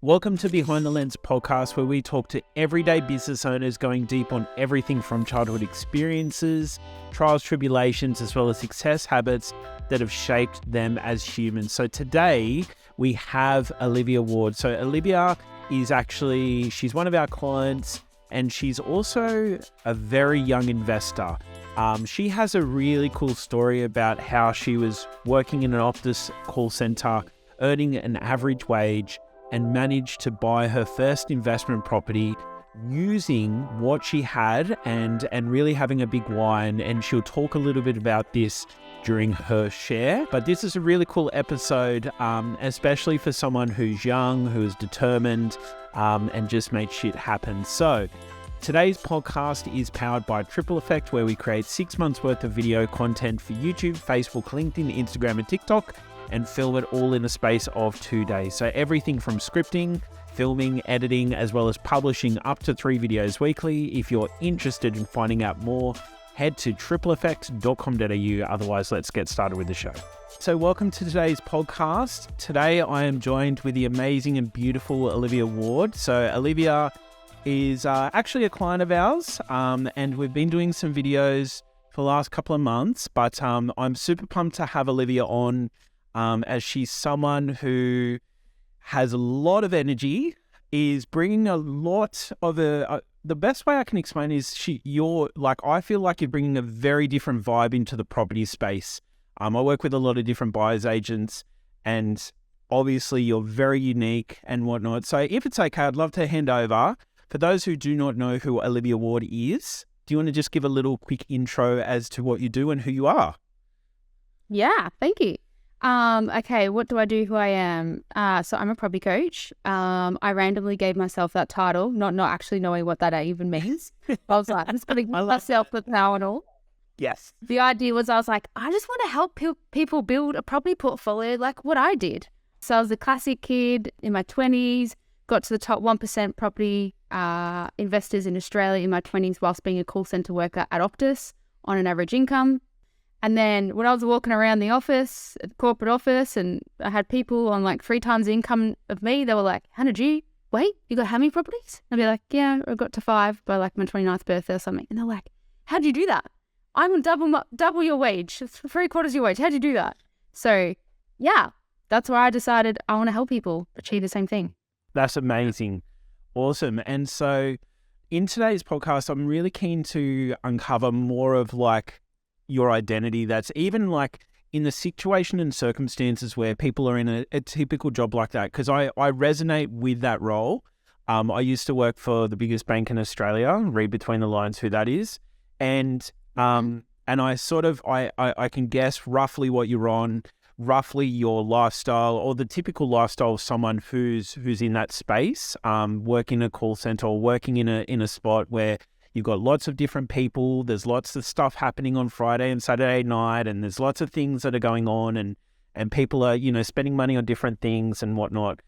Welcome to Behind the Lens podcast, where we talk to everyday business owners going deep on everything from childhood experiences, trials, tribulations, as well as success habits that have shaped them as humans. So today we have Olivia Ward. So Olivia is she's one of our clients, and she's also a very young investor. She has a really cool story about how she was working in an Optus call center, earning an average wage, and managed to buy her first investment property using what she had and really having a big why. And she'll talk a little bit about this during her share. But this is a really cool episode, especially for someone who's young, who is determined, and just made shit happen. So today's podcast is powered by Triple Effect, where we create 6 months worth of video content for YouTube, Facebook, LinkedIn, Instagram, and TikTok, and film it all in a space of 2 days. So everything from scripting, filming, editing, as well as publishing up to 3 videos weekly. If you're interested in finding out more, head to tripleeffect.com.au. Otherwise, let's get started with the show. So welcome to today's podcast. Today, I am joined with the amazing and beautiful Olivia Ward. So Olivia is actually a client of ours, and we've been doing some videos for the last couple of months, but I'm super pumped to have Olivia on, as she's someone who has a lot of energy, is bringing a lot of the best way I can explain is I feel like you're bringing a very different vibe into the property space. I work with a lot of different buyers agents, and obviously you're very unique and whatnot. So if it's okay, I'd love to hand over. For those who do not know who Olivia Ward is, do you want to just give a little quick intro as to what you do and who you are? Yeah, thank you. Okay, what do I do, who I am? So I'm a property coach. I randomly gave myself that title, not actually knowing what that even means. I was like, I'm just going to give myself the title. Yes. The idea was, I was like, I just want to help people build a property portfolio like what I did. So I was a classic kid in my 20s, got to the top 1% property investors in Australia in my 20s whilst being a call centre worker at Optus on an average income. And then when I was walking around the office, the corporate office, and I had people on like 3 times the income of me, they were like, Hannah, you got how many properties? I'd be like, yeah, I got to 5 by like my 29th birthday or something. And they're like, how'd you do that? I'm gonna double your wage, 3/4 your wage. How'd you do that? So yeah, that's why I decided I want to help people achieve the same thing. That's amazing. Awesome. And so in today's podcast, I'm really keen to uncover more of like your identity that's even like in the situation and circumstances where people are in a typical job like that, because I resonate with that role. I used to work for the biggest bank in Australia, read between the lines who that is, and I sort of I can guess roughly what you're on, roughly your lifestyle, or the typical lifestyle of someone who's in that space, working in a call center or working in a spot where you've got lots of different people, there's lots of stuff happening on Friday and Saturday night, and there's lots of things that are going on, and people are, spending money on different things and whatnot.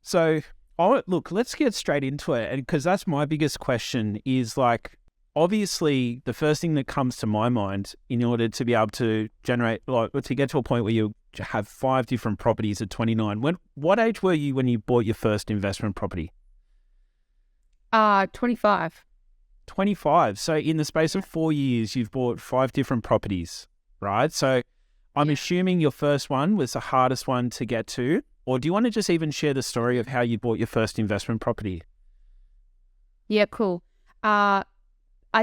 So, look, let's get straight into it, because that's my biggest question is like, obviously, the first thing that comes to my mind in order to be able to generate, like, to get to a point where you have 5 different properties at 29. What age were you when you bought your first investment property? 25. 25. So in the space of 4 years, you've bought 5 different properties, right? So I'm assuming your first one was the hardest one to get to, or do you want to just even share the story of how you bought your first investment property? Yeah, cool. I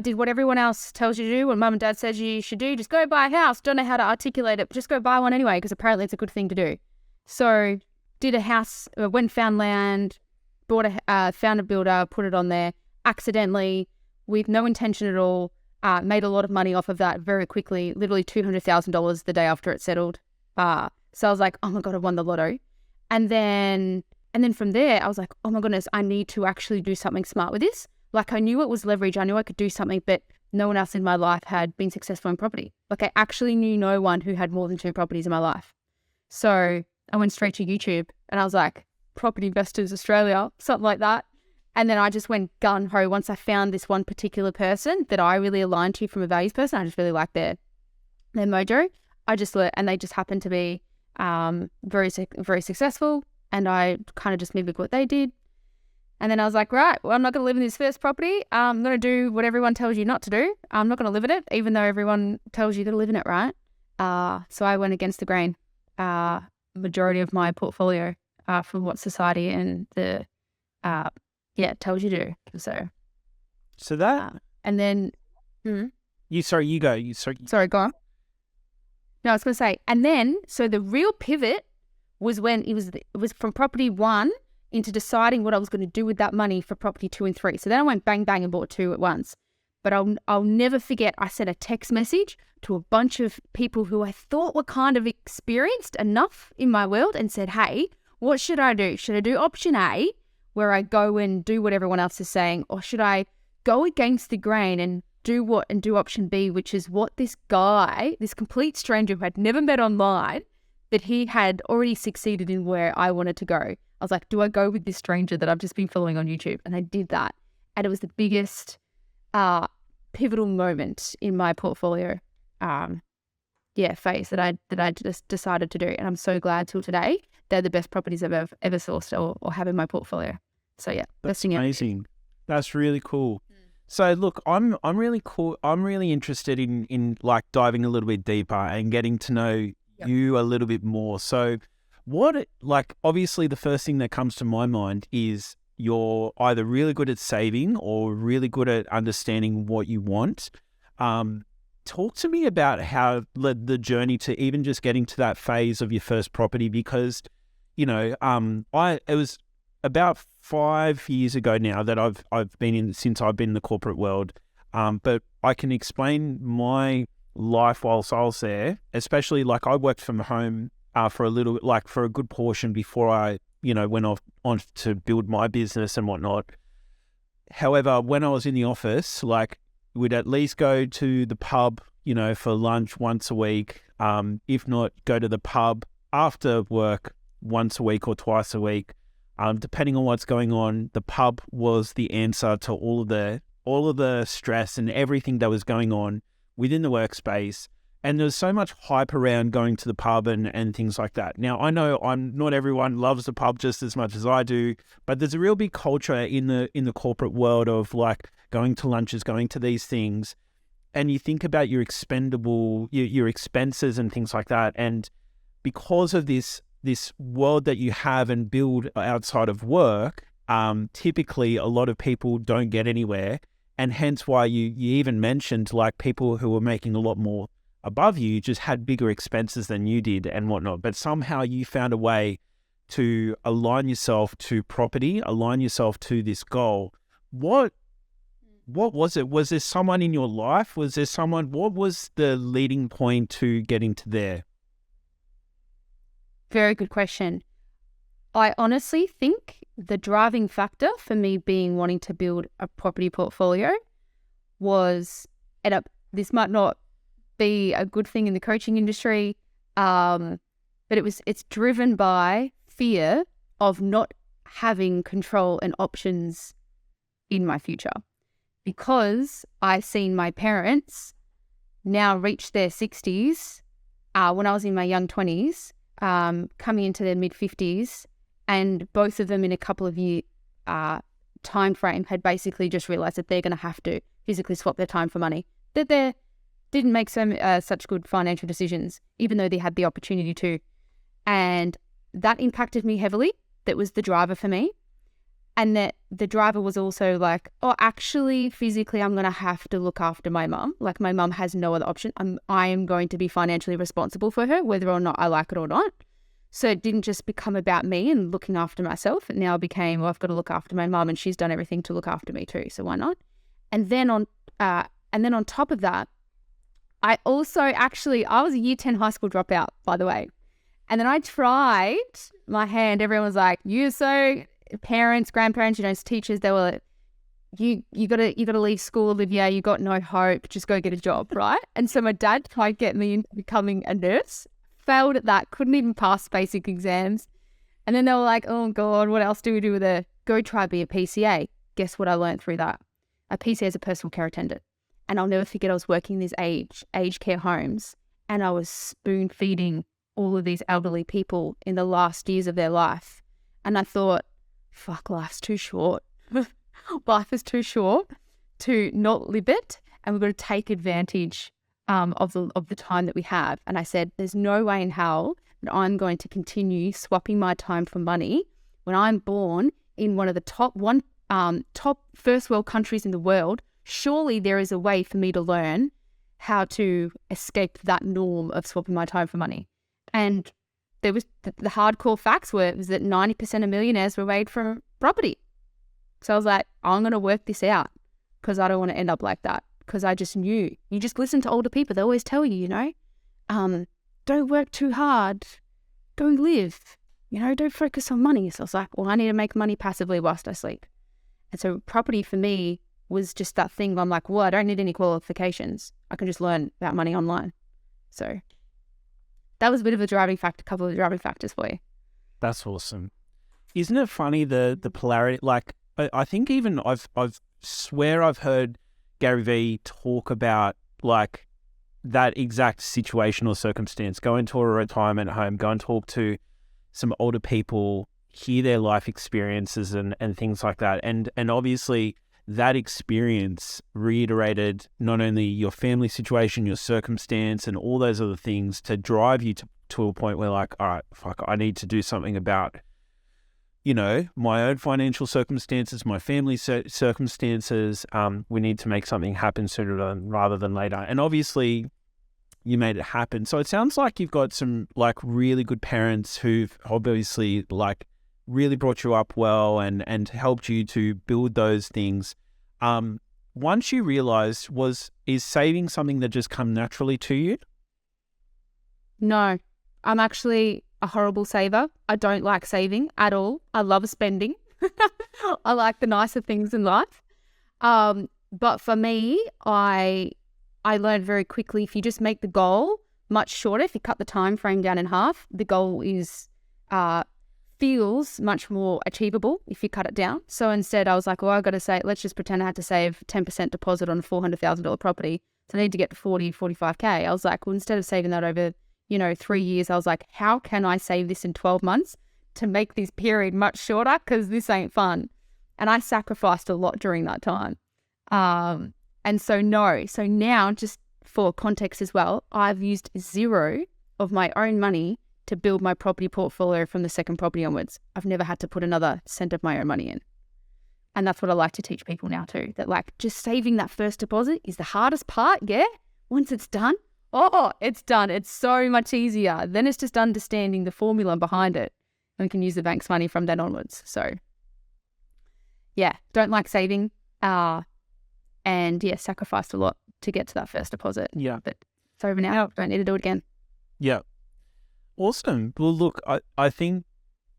did what everyone else tells you to do, what mum and dad says you should do. Just go buy a house. Don't know how to articulate it, but just go buy one anyway, because apparently it's a good thing to do. So did a house, went and found land, found a builder, put it on there, accidentally, with no intention at all, made a lot of money off of that very quickly, literally $200,000 the day after it settled. So I was like, oh my God, I won the lotto. And then from there, I was like, oh my goodness, I need to actually do something smart with this. Like, I knew it was leverage. I knew I could do something, but no one else in my life had been successful in property. Like, I actually knew no one who had more than 2 properties in my life. So I went straight to YouTube and I was like, Property Investors Australia, something like that. And then I just went gun-ho once I found this one particular person that I really aligned to from a values person. I just really liked their mojo. I just let, and they just happened to be very successful. and I kind of just mimicked what they did. And then I was like, right, well, I'm not going to live in this first property. I'm going to do what everyone tells you not to do. I'm not going to live in it, even though everyone tells you to live in it, right? So I went against the grain. Majority of my portfolio from what society and the tells you to do. So that and then you go. Sorry, go on. No, I was going to say, and then so the real pivot was when it was from property 1 into deciding what I was going to do with that money for property 2 and 3. So then I went bang bang and bought 2 at once. But I'll never forget, I sent a text message to a bunch of people who I thought were kind of experienced enough in my world and said, hey, what should I do? Should I do option A, where I go and do what everyone else is saying, or should I go against the grain and do option B, which is what this guy, this complete stranger who I'd never met online, that he had already succeeded in where I wanted to go. I was like, do I go with this stranger that I've just been following on YouTube? And I did that. And it was the biggest pivotal moment in my portfolio phase that I just decided to do. And I'm so glad till today they're the best properties I've ever sourced or have in my portfolio. So yeah, that's amazing. That's really cool. So look, I'm really cool. I'm really interested in like diving a little bit deeper and getting to know you a little bit more. So obviously the first thing that comes to my mind is you're either really good at saving or really good at understanding what you want. Talk to me about how the journey to even just getting to that phase of your first property, because, it was about 5 years ago now that I've been in, since I've been in the corporate world. But I can explain my life whilst I was there, especially like I worked from home for a good portion before I, went on to build my business and whatnot. However, when I was in the office, like we'd at least go to the pub, for lunch once a week. If not, go to the pub after work once a week or twice a week. Depending on what's going on, the pub was the answer to all of the stress and everything that was going on within the workspace. And there's so much hype around going to the pub and things like that. Now, I know not everyone loves the pub just as much as I do, but there's a real big culture in the corporate world of like going to lunches, going to these things, and you think about your your expenses and things like that. And because of this world that you have and build outside of work, typically a lot of people don't get anywhere, and hence why you even mentioned like people who were making a lot more above you just had bigger expenses than you did and whatnot. But somehow you found a way to align yourself to property, align yourself to this goal. What was it? Was there someone in your life? What was the leading point to getting to there? Very good question. I honestly think the driving factor for me wanting to build a property portfolio was, this might not be a good thing in the coaching industry, but it's driven by fear of not having control and options in my future, because I seen my parents now reach their 60s when I was in my young 20s, coming into their mid 50s, and both of them in a couple of year time frame had basically just realized that they're going to have to physically swap their time for money, that they didn't make such good financial decisions, even though they had the opportunity to. And that impacted me heavily. That was the driver for me. And that the driver was also like, oh, actually, physically, I'm going to have to look after my mum. Like, my mum has no other option. I am going to be financially responsible for her, whether or not I like it or not. So it didn't just become about me and looking after myself. It now became, well, I've got to look after my mum, and she's done everything to look after me too. So why not? And then on top of that, I was a year 10 high school dropout, by the way. And then I tried my hand. Everyone was like, parents, grandparents, teachers, they were like, you gotta leave school, Olivia, you got no hope, just go get a job, right? And so my dad tried to get me into becoming a nurse, failed at that, couldn't even pass basic exams. And then they were like, oh God, what else do we do with go try be a PCA. Guess what I learned through that? A PCA is a personal care attendant. And I'll never forget, I was working in these aged care homes, and I was spoon feeding all of these elderly people in the last years of their life. And I thought, fuck, life's too short. Life is too short to not live it. And we've got to take advantage of the time that we have. And I said, there's no way in hell that I'm going to continue swapping my time for money when I'm born in one of the top first world countries in the world. Surely there is a way for me to learn how to escape that norm of swapping my time for money. And there was the hardcore facts was that 90% of millionaires were made from property. So I was like, I'm going to work this out because I don't want to end up like that. Because I just knew. You just listen to older people. They always tell you, don't work too hard. Go live. Don't focus on money. So I was like, well, I need to make money passively whilst I sleep. And so property for me was just that thing where I'm like, well, I don't need any qualifications. I can just learn about money online. So that was a bit of a couple of driving factors for you. That's awesome. Isn't it funny the polarity? Like, I think even I've swear I've heard Gary Vee talk about like that exact situation or circumstance. Go into a retirement home, go and talk to some older people, hear their life experiences and things like that. And obviously that experience reiterated not only your family situation, your circumstance and all those other things to drive you to a point where like, all right, fuck, I need to do something about my own financial circumstances, my family circumstances. We need to make something happen sooner rather than later. And obviously you made it happen. So it sounds like you've got some like really good parents who've obviously like really brought you up well and helped you to build those things. Once you realized, is saving something that just come naturally to you? No, I'm actually a horrible saver. I don't like saving at all. I love spending. I like the nicer things in life. But for me, I learned very quickly, if you just make the goal much shorter, if you cut the time frame down in half, the goal feels much more achievable if you cut it down. So instead I was like, well, I've got to say, let's just pretend I had to save 10% deposit on a $400,000 property. So I need to get to 45K. I was like, well, instead of saving that over 3 years, I was like, how can I save this in 12 months to make this period much shorter? Because this ain't fun. And I sacrificed a lot during that time. And so now, just for context as well, I've used zero of my own money to build my property portfolio from the second property onwards. I've never had to put another cent of my own money in. And that's what I like to teach people now too, that like just saving that first deposit is the hardest part. Yeah. Once it's done, it's done. It's so much easier. Then it's just understanding the formula behind it and we can use the bank's money from then onwards. So yeah, don't like saving. And yeah, sacrificed a lot to get to that first deposit. Yeah. But it's over now. Don't need to do it again. Yeah. Awesome. Well, look, I think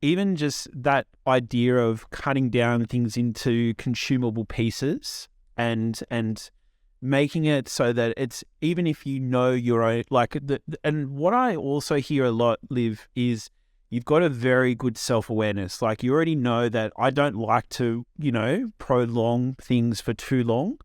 even just that idea of cutting down things into consumable pieces and making it so that it's, even if your own, and what I also hear a lot, Liv, is you've got a very good self-awareness. Like you already know that I don't like to, prolong things for too long.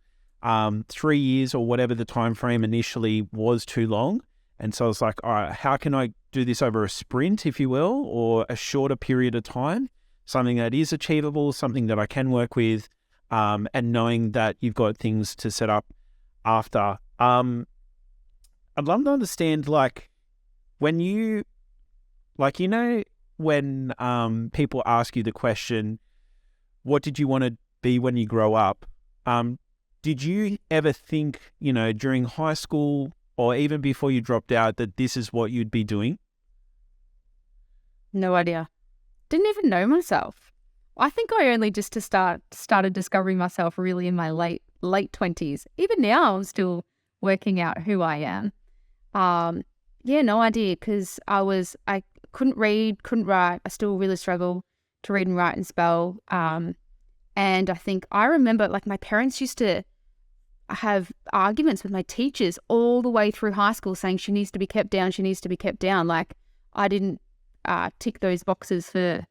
3 years or whatever the time frame initially was too long. And so I was like, all right, how can I do this over a sprint, if you will, or a shorter period of time, something that is achievable, something that I can work with, and knowing that you've got things to set up after. I'd love to understand, when people ask you the question, what did you want to be when you grow up? Did you ever think, during high school or even before you dropped out, that this is what you'd be doing? No idea. Didn't even know myself. I think I only just started discovering myself really in my late 20s. Even now, I'm still working out who I am. No idea, because I couldn't read, couldn't write. I still really struggle to read and write and spell. And I think I remember, my parents used to have arguments with my teachers all the way through high school saying she needs to be kept down, she needs to be kept down. I didn't tick those boxes for,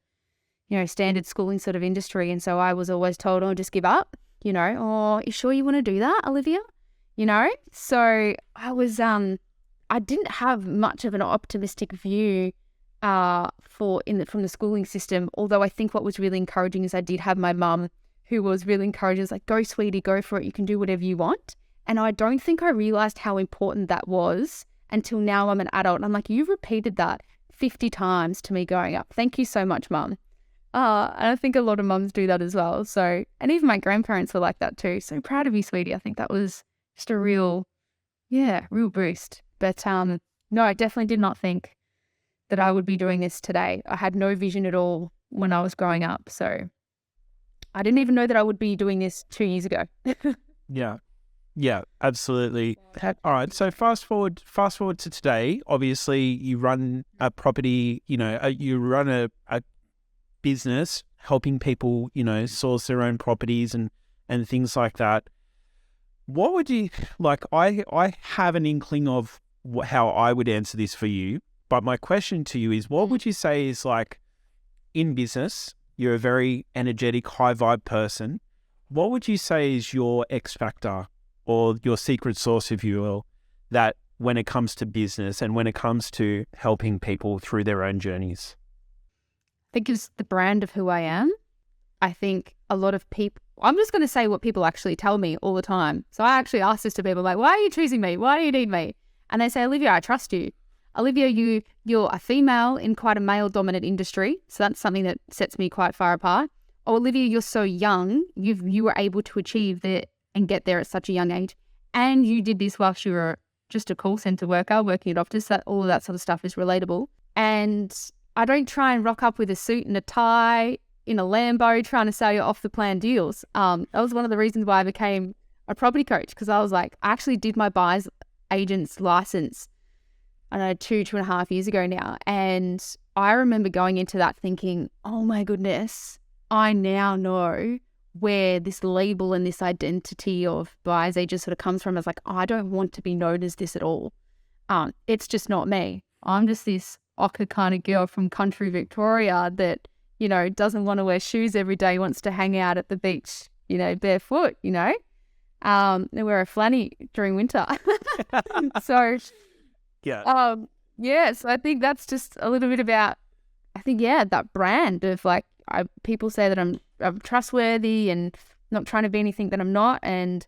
standard schooling sort of industry. And so I was always told, just give up, you sure you want to do that, Olivia? So I was, I didn't have much of an optimistic view from the schooling system. Although I think what was really encouraging is I did have my mum who was really encouraging, like, go sweetie, go for it. You can do whatever you want. And I don't think I realized how important that was until now I'm an adult. And I'm like, you've repeated that 50 times to me growing up. Thank you so much, mum. And I think a lot of mums do that as well. So, and even my grandparents were like that too. So proud of you, sweetie. I think that was just a real boost. But no, I definitely did not think that I would be doing this today. I had no vision at all when I was growing up. So I didn't even know that I would be doing this 2 years ago. Yeah, absolutely. All right. So fast forward to today. Obviously, you run a property, you run a business helping people, source their own properties and things like that. What would you like? I have an inkling of how I would answer this for you. But my question to you is, what would you say is like in business, you're a very energetic, high vibe person. What would you say is your X factor or your secret sauce, if you will, that when it comes to business and when it comes to helping people through their own journeys? I think it's the brand of who I am. I think a lot of people, I'm just going to say what people actually tell me all the time. So I actually ask this to people, like, why are you choosing me? Why do you need me? And they say, Olivia, I trust you. Olivia, you're a female in quite a male-dominant industry. So that's something that sets me quite far apart. Or Olivia, you're so young, you were able to achieve that and get there at such a young age. And you did this whilst you were just a call centre worker, working at Optus. That all of that sort of stuff is relatable. And I don't try and rock up with a suit and a tie in a Lambo trying to sell you off the plan deals. That was one of the reasons why I became a property coach, because I was like, I actually did my buyer's agent's license, I don't know, 2.5 years ago now. And I remember going into that thinking, oh my goodness, I now know where this label and this identity of buyer's agent sort of comes from. It's like, I don't want to be known as this at all. It's just not me. I'm just this ochre kind of girl from country Victoria that, doesn't want to wear shoes every day, wants to hang out at the beach, barefoot, and wear a flanny during winter. So, so I think that's just a little bit about, that brand of like, people say that I'm trustworthy and not trying to be anything that I'm not. And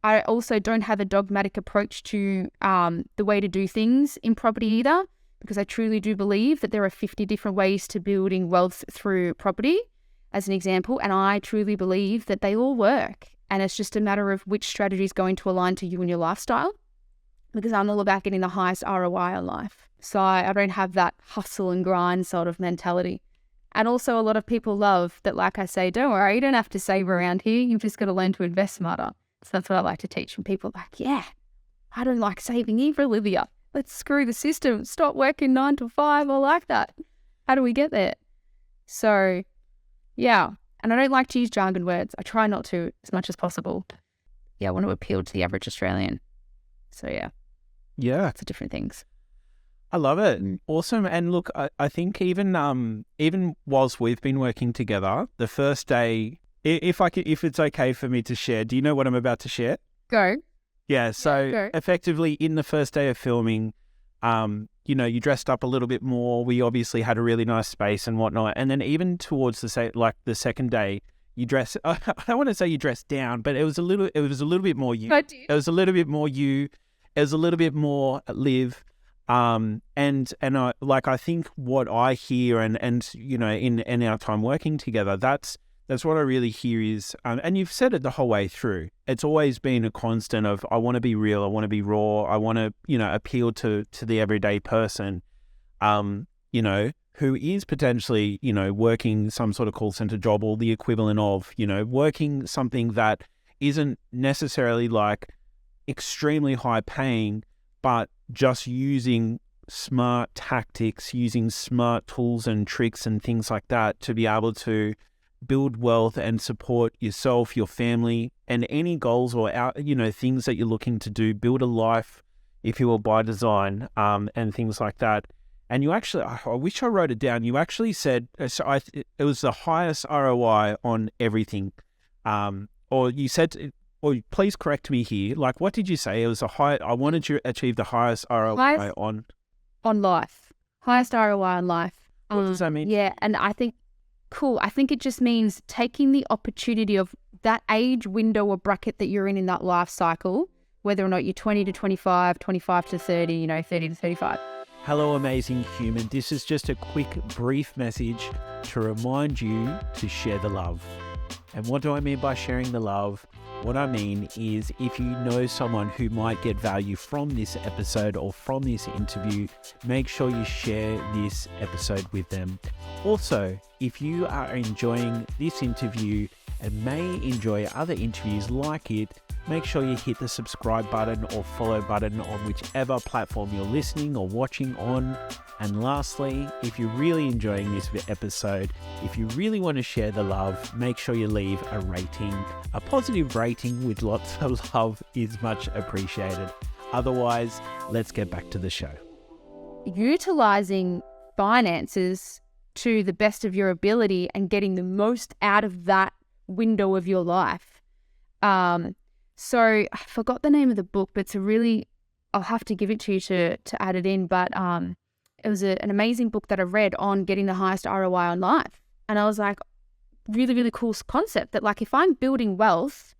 I also don't have a dogmatic approach to the way to do things in property either, because I truly do believe that there are 50 different ways to building wealth through property, as an example. And I truly believe that they all work. And it's just a matter of which strategy is going to align to you and your lifestyle, because I'm all about getting the highest ROI on life. So I don't have that hustle and grind sort of mentality. And also a lot of people love that, like I say, don't worry, you don't have to save around here. You've just got to learn to invest smarter. So that's what I like to teach when people are like, yeah, I don't like saving either, Olivia. Let's screw the system. Stop working 9 to 5. I like that. How do we get there? So, yeah. And I don't like to use jargon words. I try not to as much as possible. Yeah, I want to appeal to the average Australian. So, yeah. Yeah. Lots of different things. I love it. Awesome. And look, I think even whilst we've been working together, the first day, if it's okay for me to share, do you know what I'm about to share? Go. Yeah. So go. Effectively in the first day of filming, you dressed up a little bit more. We obviously had a really nice space and whatnot. And then even towards the second day, you dress. I don't want to say you dressed down, but it was a little bit more you. I did. It was a little bit more you. It was a little bit more Liv. And I think what I hear and in our time working together, that's what I really hear is, and you've said it the whole way through. It's always been a constant of, I want to be real, I want to be raw, I want to, appeal to the everyday person, who is potentially, working some sort of call center job or the equivalent of, working something that isn't necessarily like extremely high paying, but just using smart tactics, using smart tools and tricks and things like that to be able to build wealth and support yourself, your family, and any goals or things that you're looking to do, build a life, if you will, by design, and things like that. And you actually, I wish I wrote it down. You actually said, it was the highest ROI on everything. Or you said, or please correct me here. Like, what did you say? It was I wanted to achieve the highest ROI on life. Highest ROI in life. What does that mean? Yeah, and I think, cool. I think it just means taking the opportunity of that age window or bracket that you're in that life cycle, whether or not you're 20 to 25, 25 to 30, 30 to 35. Hello, amazing human. This is just a quick, brief message to remind you to share the love. And what do I mean by sharing the love? What I mean is if you know someone who might get value from this episode or from this interview, make sure you share this episode with them. Also, if you are enjoying this interview and may enjoy other interviews like it, make sure you hit the subscribe button or follow button on whichever platform you're listening or watching on. And lastly, if you're really enjoying this episode, if you really want to share the love, make sure you leave a rating. A positive rating with lots of love is much appreciated. Otherwise, let's get back to the show. Utilizing finances to the best of your ability and getting the most out of that window of your life. So I forgot the name of the book, but I'll have to give it to you to add it in. But it was an amazing book that I read on getting the highest ROI on life. And I was like, really, really cool concept that like if I'm building wealth,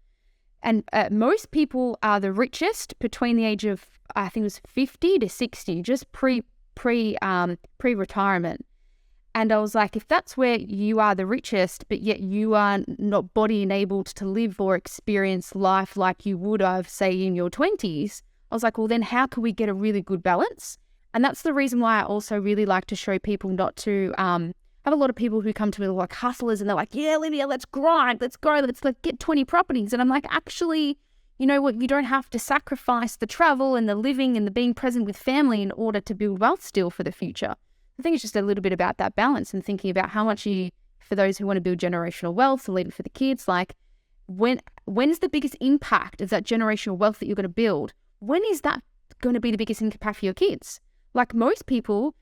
and most people are the richest between the age of, I think it was 50 to 60, just pre-retirement. And I was like, if that's where you are the richest, but yet you are not body enabled to live or experience life like you would have, say, in your 20s, I was like, well, then how can we get a really good balance? And that's the reason why I also really like to show people not to have a lot of people who come to me like hustlers and they're like, yeah, Olivia, let's grind, let's go, let's get 20 properties. And I'm like, actually, you know what? You don't have to sacrifice the travel and the living and the being present with family in order to build wealth still for the future. I think it's just a little bit about that balance and thinking about how much for those who want to build generational wealth and leave it for the kids, like when's the biggest impact of that generational wealth that you're going to build? When is that going to be the biggest impact for your kids? Like most people,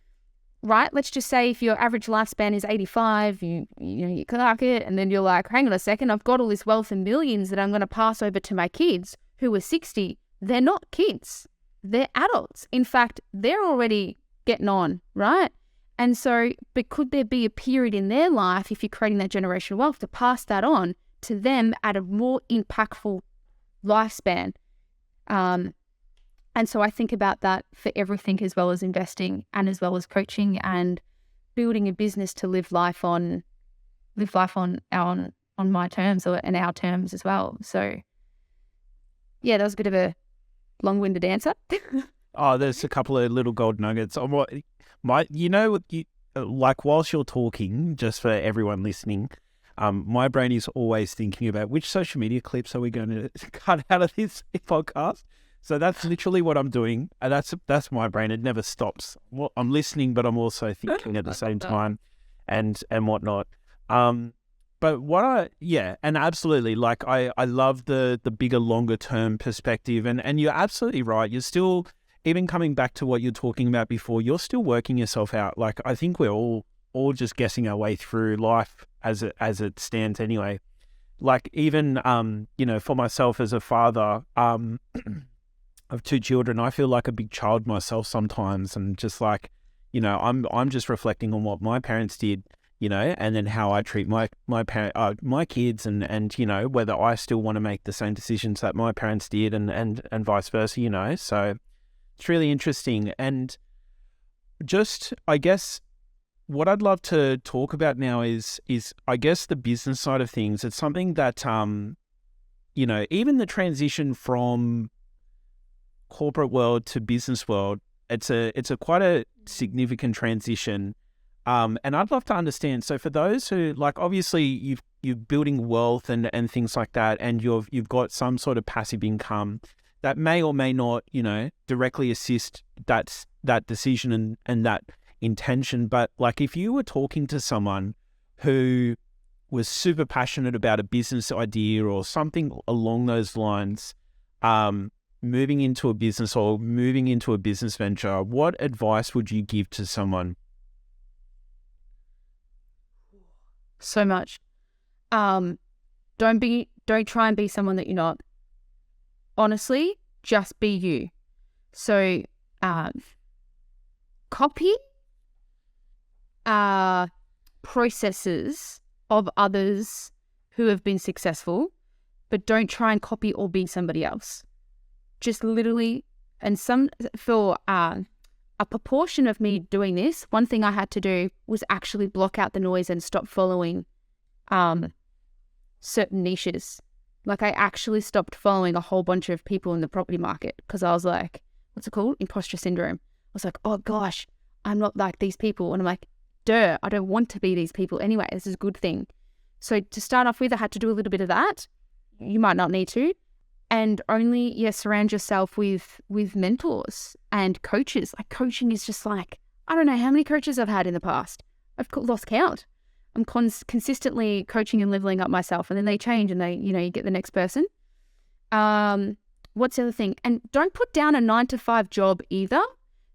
right? Let's just say if your average lifespan is 85, you clock it, and then you're like, hang on a second, I've got all this wealth and millions that I'm going to pass over to my kids who are 60. They're not kids. They're adults. In fact, they're already getting on, right? And so, but could there be a period in their life, if you're creating that generational wealth, to pass that on to them at a more impactful lifespan? And so I think about that for everything, as well as investing and as well as coaching and building a business to live life on my terms and our terms as well. So yeah, that was a bit of a long-winded answer. Oh, there's a couple of little gold nuggets on what like whilst you're talking, just for everyone listening, my brain is always thinking about which social media clips are we going to cut out of this podcast. So that's literally what I'm doing. And that's my brain. It never stops. Well, I'm listening, but I'm also thinking at the same time and whatnot. And absolutely, like I love the bigger, longer term perspective. And you're absolutely right. You're still, even coming back to what you're talking about before, you're still working yourself out. Like I think we're all just guessing our way through life as it stands anyway. Like even, for myself as a father, of two children, I feel like a big child myself sometimes, and just like, I'm just reflecting on what my parents did, and then how I treat my kids, and whether I still want to make the same decisions that my parents did, and vice versa, So it's really interesting. And just, I guess, what I'd love to talk about now is I guess the business side of things. It's something that even the transition from corporate world to business world, it's a quite a significant transition, and I'd love to understand. So for those who, like, obviously you're building wealth and things like that, and you've got some sort of passive income that may or may not directly assist that decision and that intention. But like if you were talking to someone who was super passionate about a business idea or something along those lines, moving into a business or moving into a business venture, what advice would you give to someone? So much. Don't try and be someone that you're not. Honestly, just be you. So, copy processes of others who have been successful, but don't try and copy or be somebody else. Just literally, and for a proportion of me doing this, one thing I had to do was actually block out the noise and stop following certain niches. Like I actually stopped following a whole bunch of people in the property market because I was like, what's it called? Imposter syndrome. I was like, oh gosh, I'm not like these people. And I'm like, duh, I don't want to be these people anyway. This is a good thing. So to start off with, I had to do a little bit of that. You might not need to. And only, surround yourself with mentors and coaches. Like coaching is just like, I don't know how many coaches I've had in the past. I've lost count. I'm consistently coaching and leveling up myself, and then they change and they, you get the next person. What's the other thing? And don't put down a 9-to-5 job either,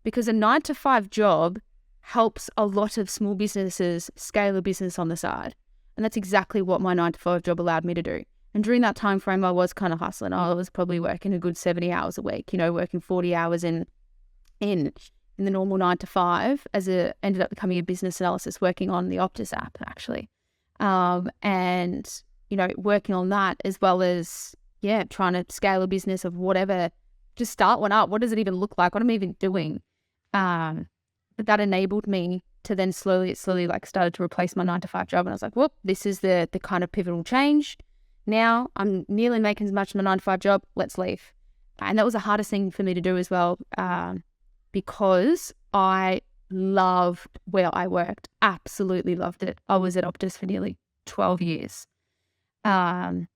because a 9-to-5 job helps a lot of small businesses scale a business on the side. And that's exactly what my 9-to-5 job allowed me to do. And during that time frame, I was kind of hustling. I was probably working a good 70 hours a week, working 40 hours in the normal 9-to-5 ended up becoming a business analyst working on the Optus app, actually. And, working on that as well as, trying to scale a business of whatever, just start one up. What does it even look like? What am I even doing? But that enabled me to then slowly like started to replace my 9-to-5 job. And I was like, whoop, this is the kind of pivotal change. Now I'm nearly making as much as my 9-to-5 job. Let's leave. And that was the hardest thing for me to do as well, because I loved where I worked. Absolutely loved it. I was at Optus for nearly 12 years. And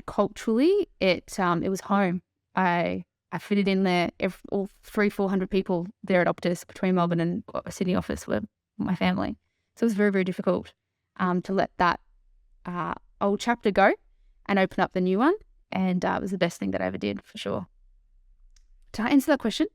culturally, it was home. I fitted in there. All 300-400 people there at Optus between Melbourne and Sydney office were my family. So it was very, very difficult to let that old chapter go and open up the new one. And it was the best thing that I ever did, for sure. Did I answer that question?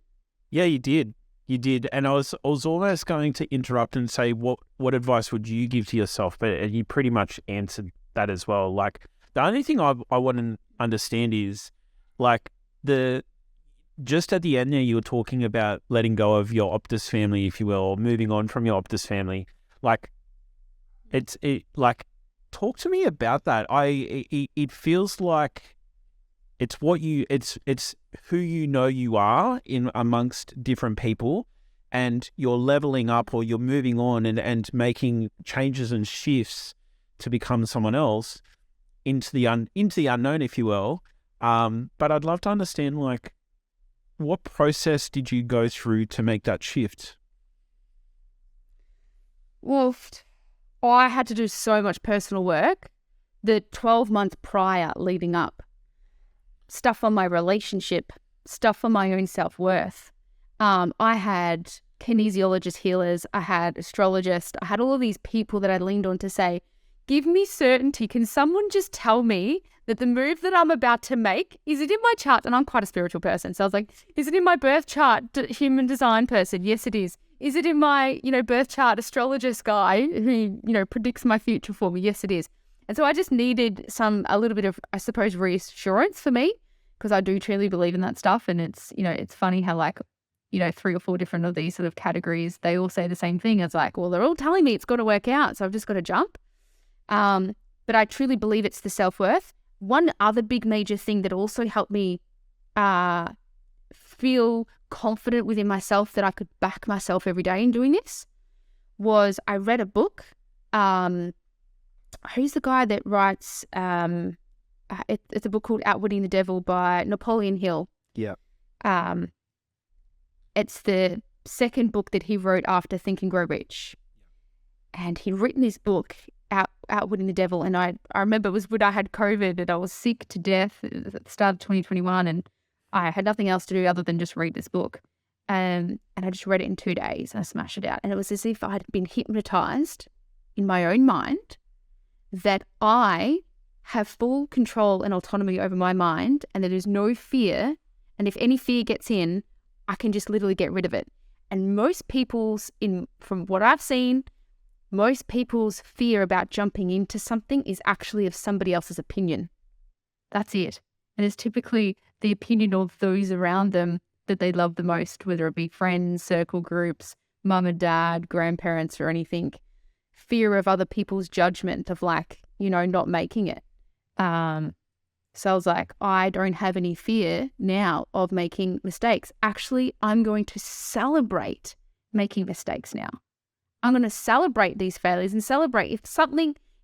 Yeah, you did. You did. And I was almost going to interrupt and say, what advice would you give to yourself? But you pretty much answered that as well. Like, the only thing I want to understand is, like, just at the end there, you were talking about letting go of your Optus family, if you will, or moving on from your Optus family. Like, talk to me about that. It feels like it's who you are in amongst different people, and you're leveling up or you're moving on and making changes and shifts to become someone else into the unknown, if you will. But I'd love to understand, like, what process did you go through to make that shift? Well, I had to do so much personal work the 12 months prior leading up. Stuff on my relationship, stuff on my own self-worth. I had kinesiologist healers, I had astrologists, I had all of these people that I leaned on to say, give me certainty. Can someone just tell me that the move that I'm about to make, is it in my chart? And I'm quite a spiritual person. So I was like, is it in my birth chart, human design person? Yes, it is. Is it in my, birth chart astrologist guy who, predicts my future for me? Yes, it is. And so I just needed a little bit of, I suppose, reassurance for me, because I do truly believe in that stuff. And it's, it's funny how 3 or 4 different of these sort of categories, they all say the same thing. It's like, well, they're all telling me it's got to work out. So I've just got to jump. But I truly believe it's the self-worth. One other big major thing that also helped me feel confident within myself that I could back myself every day in doing this was I read a book. Who's the guy that writes, it's a book called Outwitting the Devil by Napoleon Hill. Yeah. It's the second book that he wrote after Think and Grow Rich. And he'd written this book, Outwitting the Devil. And I remember it was when I had COVID and I was sick to death at the start of 2021. And I had nothing else to do other than just read this book. And I just read it in 2 days and I smashed it out. And it was as if I had been hypnotized in my own mind that I have full control and autonomy over my mind and there is no fear. And if any fear gets in, I can just literally get rid of it. And most people's, from what I've seen, most people's fear about jumping into something is actually of somebody else's opinion. That's it. And it's typically the opinion of those around them that they love the most, whether it be friends, circle groups, mum and dad, grandparents or anything. Fear of other people's judgment of like, not making it. So I was like, I don't have any fear now of making mistakes. Actually, I'm going to celebrate making mistakes now. I'm going to celebrate these failures and celebrate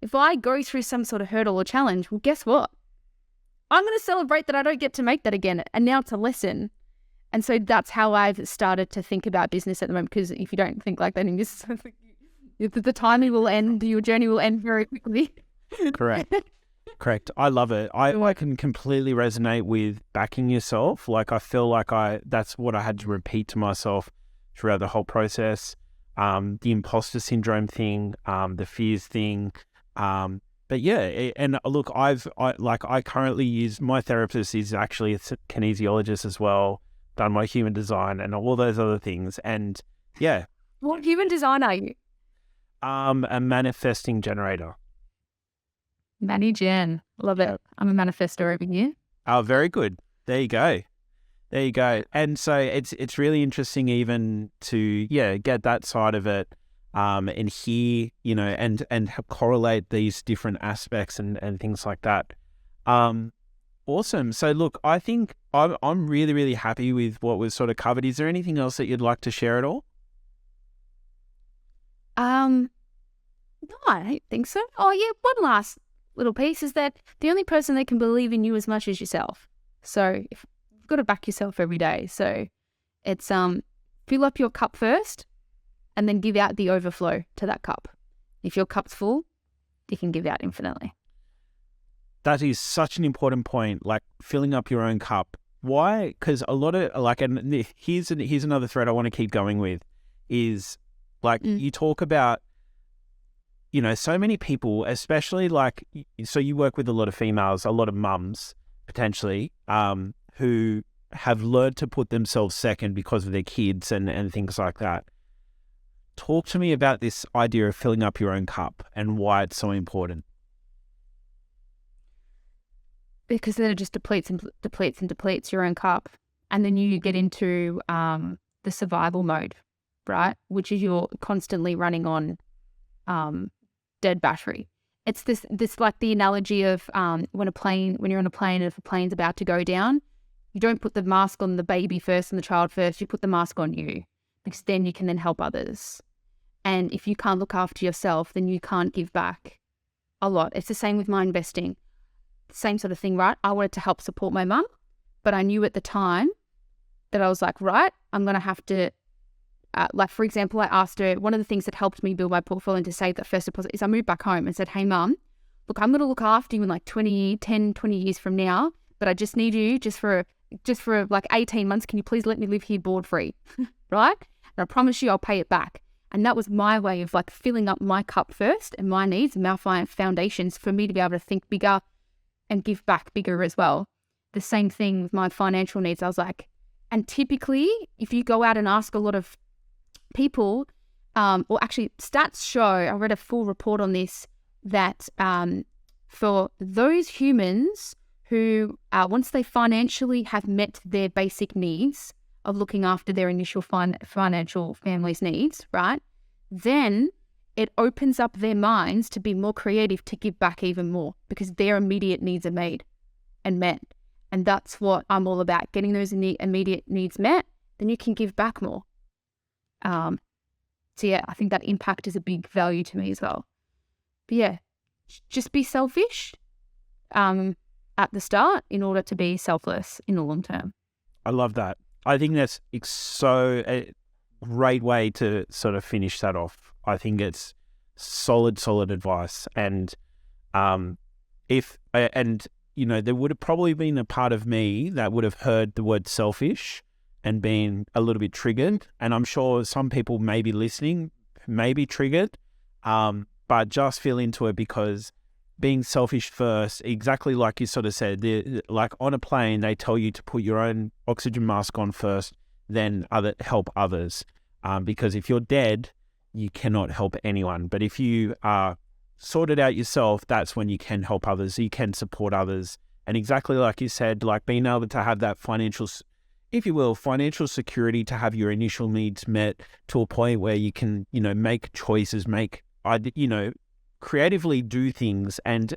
if I go through some sort of hurdle or challenge, well, guess what? I'm going to celebrate that I don't get to make that again. And now it's a lesson. And so that's how I've started to think about business at the moment. Because if you don't think like that, the timing will end, your journey will end very quickly. Correct. I love it. I can completely resonate with backing yourself. Like I feel like that's what I had to repeat to myself throughout the whole process. The imposter syndrome thing, the fears thing. But yeah, and look, I currently use, my therapist is actually a kinesiologist as well, done my human design and all those other things. And yeah. What human design are you? A manifesting generator. Manny-gen. Love it. I'm a manifestor over here. Oh, very good. There you go. And so it's really interesting even to, get that side of it and hear, and correlate these different aspects and things like that. Awesome. So look, I think I'm really, really happy with what was sort of covered. Is there anything else that you'd like to share at all? No, I don't think so. Oh yeah, one last little piece is that the only person that can believe in you as much as yourself. So you've got to back yourself every day. So it's fill up your cup first and then give out the overflow to that cup. If your cup's full, you can give out infinitely. That is such an important point, like filling up your own cup. Why? Because a lot of and here's another thread I want to keep going with is you talk about, so many people, especially so you work with a lot of females, a lot of mums potentially, who have learned to put themselves second because of their kids and things like that. Talk to me about this idea of filling up your own cup and why it's so important. Because then it just depletes your own cup. And then you get into the survival mode, right? Which is you're constantly running on dead battery. It's this like the analogy of when you're on a plane and if a plane's about to go down, you don't put the mask on the baby first and the child first, you put the mask on you, because then you can then help others. And if you can't look after yourself, then you can't give back a lot. It's the same with my investing. Same sort of thing, right? I wanted to help support my mum, but I knew at the time that I was like, right, I'm going to have to, for example, I asked her, one of the things that helped me build my portfolio and to save that first deposit is I moved back home and said, hey, mum, look, I'm going to look after you in like 20 years from now, but I just need you just for like 18 months. Can you please let me live here board free, right? And I promise you I'll pay it back. And that was my way of like filling up my cup first and my needs and my foundations for me to be able to think bigger and give back bigger as well. The same thing with my financial needs. I was like, and typically if you go out and ask a lot of people, or actually stats show, I read a full report on this, that for those humans who, once they financially have met their basic needs of looking after their initial financial family's needs, right, then it opens up their minds to be more creative to give back even more because their immediate needs are made and met. And that's what I'm all about, getting those immediate needs met, then you can give back more. So yeah, I think that impact is a big value to me as well. But yeah, just be selfish at the start in order to be selfless in the long term. I love that. I think that's so a great way to sort of finish that off. I think it's solid advice. And there would have probably been a part of me that would have heard the word selfish and been a little bit triggered. And I'm sure some people may be listening, may be triggered, but just feel into it, because being selfish first, exactly like you sort of said, like on a plane, they tell you to put your own oxygen mask on first, then help others. Because if you're dead, you cannot help anyone. But if you are sorted out yourself, that's when you can help others, you can support others. And exactly like you said, like being able to have that financial if you will, financial security to have your initial needs met to a point where you can, make choices, creatively do things and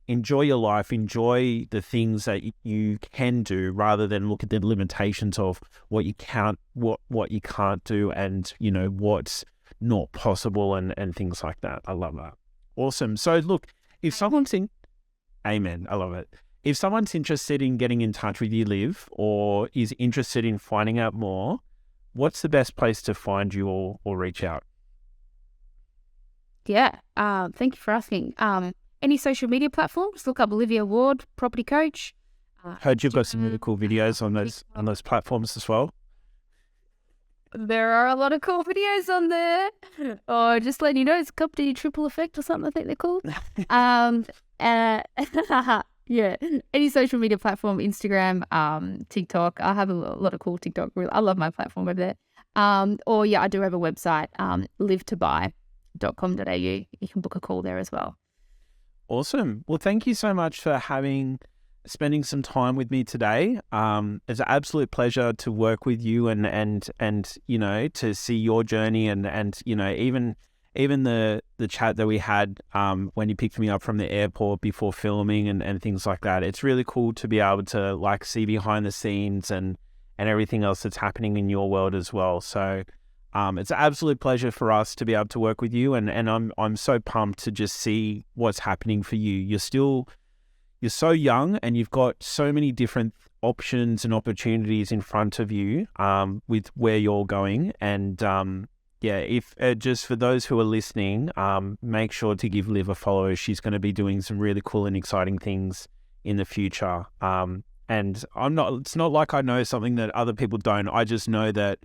enjoy your life, enjoy the things that you can do rather than look at the limitations of what you can't do and, what's not possible and things like that. I love that. Awesome. So look, if someone's Amen. I love it. If someone's interested in getting in touch with you, Liv, or is interested in finding out more, what's the best place to find you or reach out? Yeah. Thank you for asking. Any social media platforms, look up Olivia Ward, property coach. Heard you've got some really cool videos on those platforms as well. There are a lot of cool videos on there. Or just letting you know, it's a company Triple Effect or something, I think they're called. Yeah, any social media platform, Instagram, TikTok. I have a lot of cool TikTok. I love my platform over there. Or yeah, I do have a website, livetobuy.com.au. You can book a call there as well. Awesome. Well, thank you so much for spending some time with me today. It's an absolute pleasure to work with you and to see your journey and even the chat that we had when you picked me up from the airport before filming and things like that. It's really cool to be able to see behind the scenes and everything else that's happening in your world as well. So it's an absolute pleasure for us to be able to work with you, and I'm so pumped to just see what's happening for you. You're so young and you've got so many different options and opportunities in front of you with where you're going. And if just for those who are listening, make sure to give Liv a follow. She's going to be doing some really cool and exciting things in the future. And it's not like I know something that other people don't. I just know that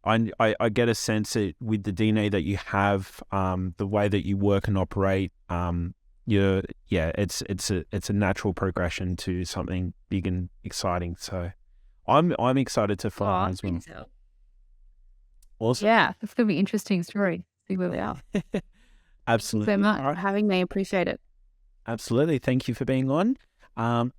I get a sense that with the DNA that you have, the way that you work and operate, it's a natural progression to something big and exciting. So I'm excited to follow as well. So. Awesome. Yeah, it's gonna be an interesting story. See where we are. Absolutely. Thank you so much for having me. Appreciate it. Absolutely. Thank you for being on.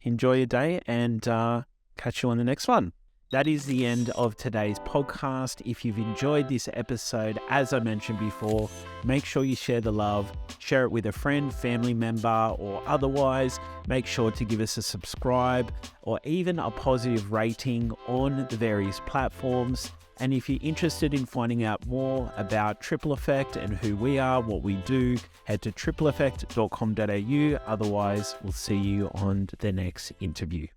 Enjoy your day and catch you on the next one. That is the end of today's podcast. If you've enjoyed this episode, as I mentioned before, make sure you share the love, share it with a friend, family member, or otherwise. Make sure to give us a subscribe or even a positive rating on the various platforms. And if you're interested in finding out more about Triple Effect and who we are, what we do, head to tripleeffect.com.au. Otherwise, we'll see you on the next interview.